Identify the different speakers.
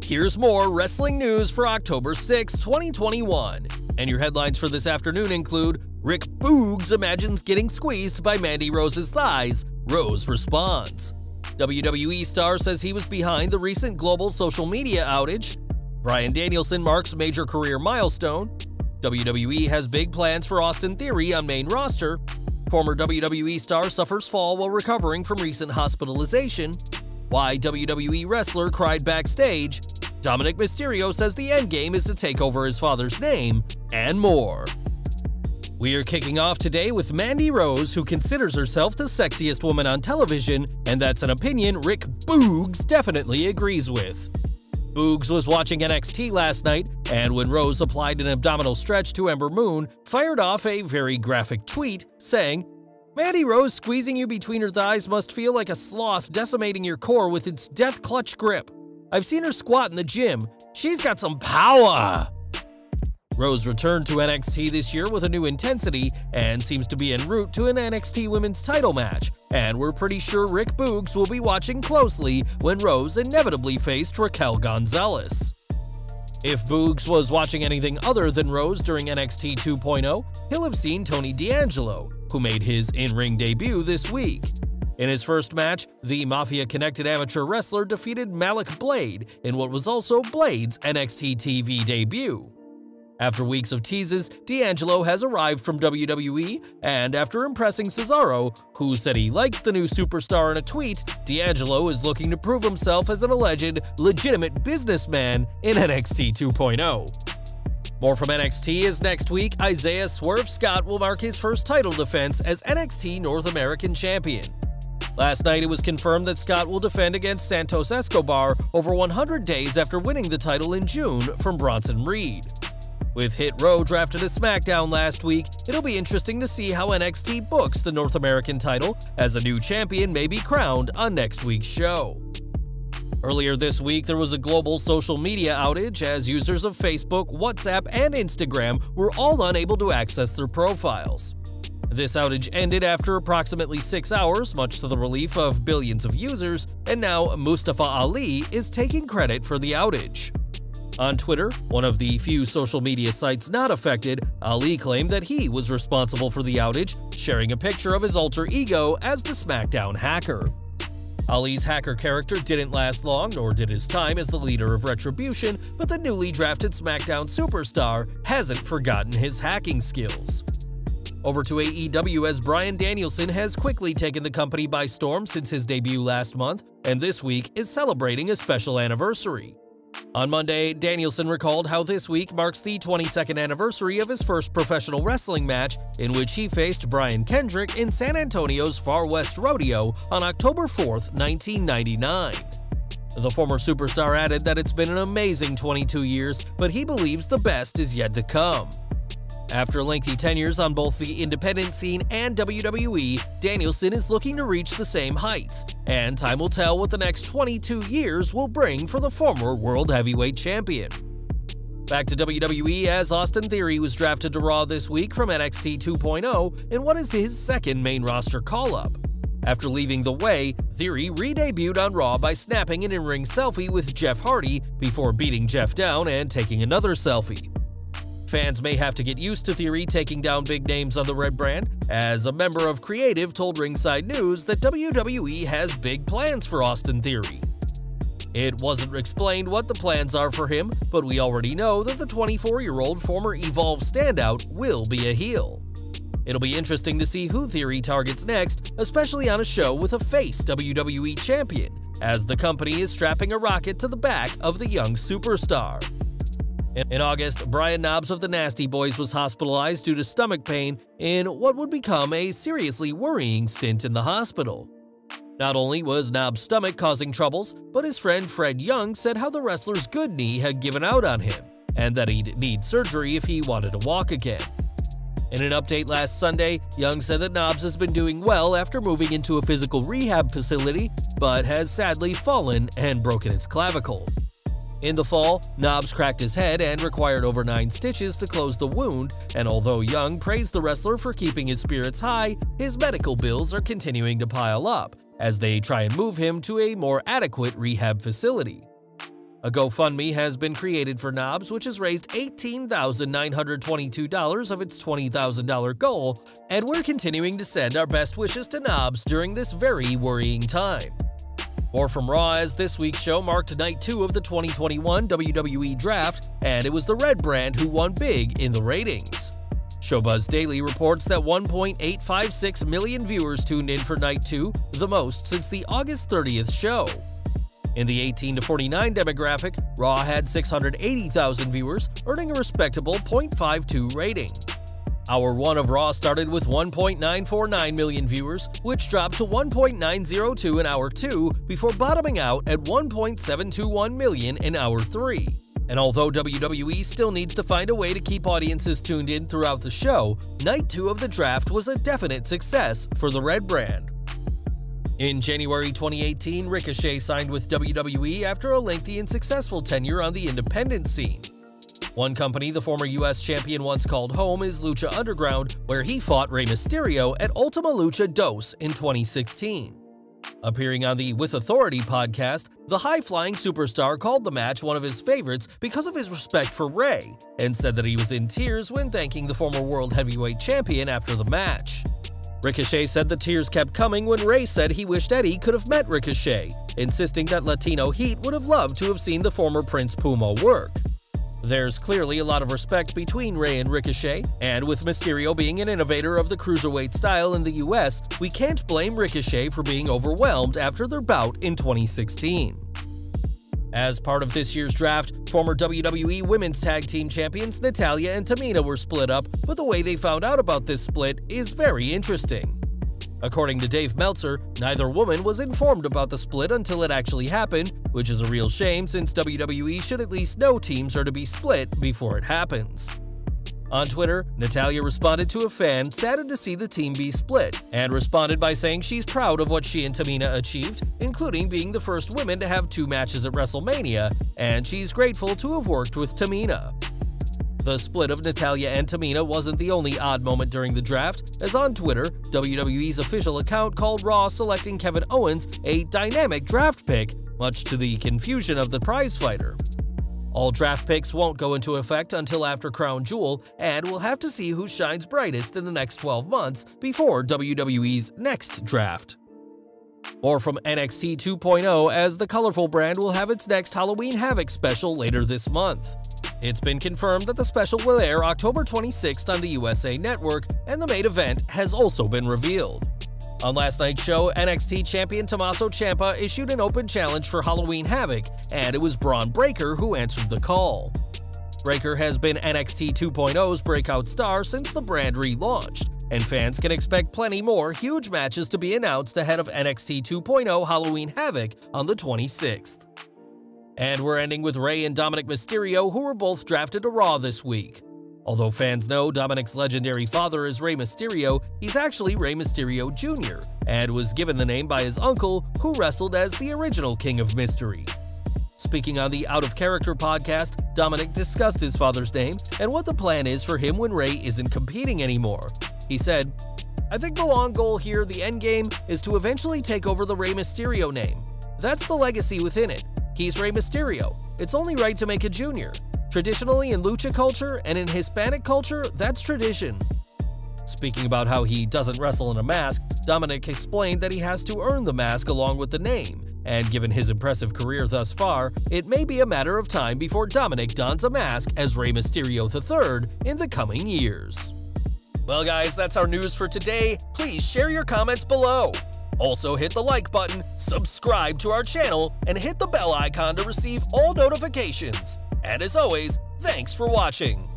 Speaker 1: Here's more wrestling news for October 6, 2021. And your headlines for this afternoon include Rick Boogs imagines getting squeezed by Mandy Rose's thighs. Rose responds. WWE star says he was behind the recent global social media outage. Bryan Danielson marks major career milestone. WWE has big plans for Austin Theory on main roster. Former WWE star suffers fall while recovering from recent hospitalization. Why WWE wrestler cried backstage. Dominic Mysterio says the endgame is to take over his father's name, and more. We are kicking off today with Mandy Rose, who considers herself the sexiest woman on television, and that's an opinion Rick Boogs definitely agrees with. Boogs was watching NXT last night, and when Rose applied an abdominal stretch to Ember Moon, fired off a very graphic tweet saying, "Mandy Rose squeezing you between her thighs must feel like a sloth decimating your core with its death clutch grip. I've seen her squat in the gym. She's got some power." Rose returned to NXT this year with a new intensity and seems to be en route to an NXT Women's title match, and we're pretty sure Rick Boogs will be watching closely when Rose inevitably faced Raquel Gonzalez. If Boogs was watching anything other than Rose during NXT 2.0, he'll have seen Tony D'Angelo, who made his in-ring debut this week. In his first match, the Mafia-connected amateur wrestler defeated Malik Blade in what was also Blade's NXT TV debut. After weeks of teases, D'Angelo has arrived from WWE, and after impressing Cesaro, who said he likes the new superstar in a tweet, D'Angelo is looking to prove himself as an alleged, legitimate businessman in NXT 2.0. More from NXT as next week, Isaiah Swerve Scott will mark his first title defense as NXT North American Champion. Last night, it was confirmed that Scott will defend against Santos Escobar over 100 days after winning the title in June from Bronson Reed. With Hit Row drafted to SmackDown last week, it'll be interesting to see how NXT books the North American title, as a new champion may be crowned on next week's show. Earlier this week, there was a global social media outage as users of Facebook, WhatsApp, and Instagram were all unable to access their profiles. This outage ended after approximately 6 hours, much to the relief of billions of users, and now Mustafa Ali is taking credit for the outage. On Twitter, one of the few social media sites not affected, Ali claimed that he was responsible for the outage, sharing a picture of his alter ego as the SmackDown hacker. Ali's hacker character didn't last long, nor did his time as the leader of Retribution, but the newly drafted SmackDown superstar hasn't forgotten his hacking skills. Over to AEW, as Bryan Danielson has quickly taken the company by storm since his debut last month, and this week is celebrating a special anniversary. On Monday, Danielson recalled how this week marks the 22nd anniversary of his first professional wrestling match, in which he faced Brian Kendrick in San Antonio's Far West Rodeo on October 4, 1999. The former superstar added that it's been an amazing 22 years, but he believes the best is yet to come. After lengthy tenures on both the independent scene and WWE, Danielson is looking to reach the same heights, and time will tell what the next 22 years will bring for the former World Heavyweight Champion. Back to WWE, as Austin Theory was drafted to Raw this week from NXT 2.0 in what is his second main roster call-up. After leaving The Way, Theory re-debuted on Raw by snapping an in-ring selfie with Jeff Hardy before beating Jeff down and taking another selfie. Fans may have to get used to Theory taking down big names on the Red brand, as a member of Creative told Ringside News that WWE has big plans for Austin Theory. It wasn't explained what the plans are for him, but we already know that the 24-year-old former Evolve standout will be a heel. It'll be interesting to see who Theory targets next, especially on a show with a face WWE champion, as the company is strapping a rocket to the back of the young superstar. In August, Brian Knobbs of the Nasty Boys was hospitalized due to stomach pain in what would become a seriously worrying stint in the hospital. Not only was Knobbs' stomach causing troubles, but his friend Fred Young said how the wrestler's good knee had given out on him, and that he'd need surgery if he wanted to walk again. In an update last Sunday, Young said that Knobbs has been doing well after moving into a physical rehab facility, but has sadly fallen and broken his clavicle. In the fall, Knobbs cracked his head and required over 9 stitches to close the wound, and although Young praised the wrestler for keeping his spirits high, his medical bills are continuing to pile up as they try and move him to a more adequate rehab facility. A GoFundMe has been created for Knobbs, which has raised $18,922 of its $20,000 goal, and we're continuing to send our best wishes to Knobbs during this very worrying time. More from Raw, as this week's show marked Night 2 of the 2021 WWE Draft, and it was the Red Brand who won big in the ratings. Showbuzz Daily reports that 1.856 million viewers tuned in for Night 2, the most since the August 30th show. In the 18 to 49 demographic, Raw had 680,000 viewers, earning a respectable .52 rating. Hour 1 of Raw started with 1.949 million viewers, which dropped to 1.902 in Hour 2 before bottoming out at 1.721 million in Hour 3. And although WWE still needs to find a way to keep audiences tuned in throughout the show, Night 2 of the Draft was a definite success for the Red Brand. In January 2018, Ricochet signed with WWE after a lengthy and successful tenure on the independent scene. One company the former US champion once called home is Lucha Underground, where he fought Rey Mysterio at Ultima Lucha 2 in 2016. Appearing on the With Authority podcast, the high-flying superstar called the match one of his favorites because of his respect for Rey, and said that he was in tears when thanking the former World Heavyweight Champion after the match. Ricochet said the tears kept coming when Rey said he wished Eddie could have met Ricochet, insisting that Latino Heat would have loved to have seen the former Prince Puma work. There's clearly a lot of respect between Rey and Ricochet, and with Mysterio being an innovator of the cruiserweight style in the US, we can't blame Ricochet for being overwhelmed after their bout in 2016. As part of this year's draft, former WWE Women's Tag Team Champions Natalya and Tamina were split up, but the way they found out about this split is very interesting. According to Dave Meltzer, neither woman was informed about the split until it actually happened, which is a real shame since WWE should at least know teams are to be split before it happens. On Twitter, Natalya responded to a fan saddened to see the team be split, and responded by saying she's proud of what she and Tamina achieved, including being the first women to have 2 matches at WrestleMania, and she's grateful to have worked with Tamina. The split of Natalya and Tamina wasn't the only odd moment during the draft, as on Twitter, WWE's official account called Raw selecting Kevin Owens a dynamic draft pick, much to the confusion of the prizefighter. All draft picks won't go into effect until after Crown Jewel, and we'll have to see who shines brightest in the next 12 months before WWE's next draft. More from NXT 2.0, as the colorful brand will have its next Halloween Havoc special later this month. It's been confirmed that the special will air October 26th on the USA Network, and the main event has also been revealed. On last night's show, NXT champion Tommaso Ciampa issued an open challenge for Halloween Havoc, and it was Bron Breakker who answered the call. Breakker has been NXT 2.0's breakout star since the brand relaunched, and fans can expect plenty more huge matches to be announced ahead of NXT 2.0 Halloween Havoc on the 26th. And we're ending with Rey and Dominic Mysterio, who were both drafted to Raw this week. Although fans know Dominic's legendary father is Rey Mysterio, he's actually Rey Mysterio Jr., and was given the name by his uncle, who wrestled as the original King of Mystery. Speaking on the Out of Character podcast, Dominic discussed his father's name and what the plan is for him when Rey isn't competing anymore. He said, "I think the long goal here, the end game, is to eventually take over the Rey Mysterio name. That's the legacy within it. He's Rey Mysterio. It's only right to make a junior. Traditionally in lucha culture and in Hispanic culture, that's tradition." Speaking about how he doesn't wrestle in a mask, Dominic explained that he has to earn the mask along with the name, and given his impressive career thus far, it may be a matter of time before Dominic dons a mask as Rey Mysterio III in the coming years. Well guys, that's our news for today. Please share your comments below. Also hit the like button, subscribe to our channel, and hit the bell icon to receive all notifications. And as always, thanks for watching.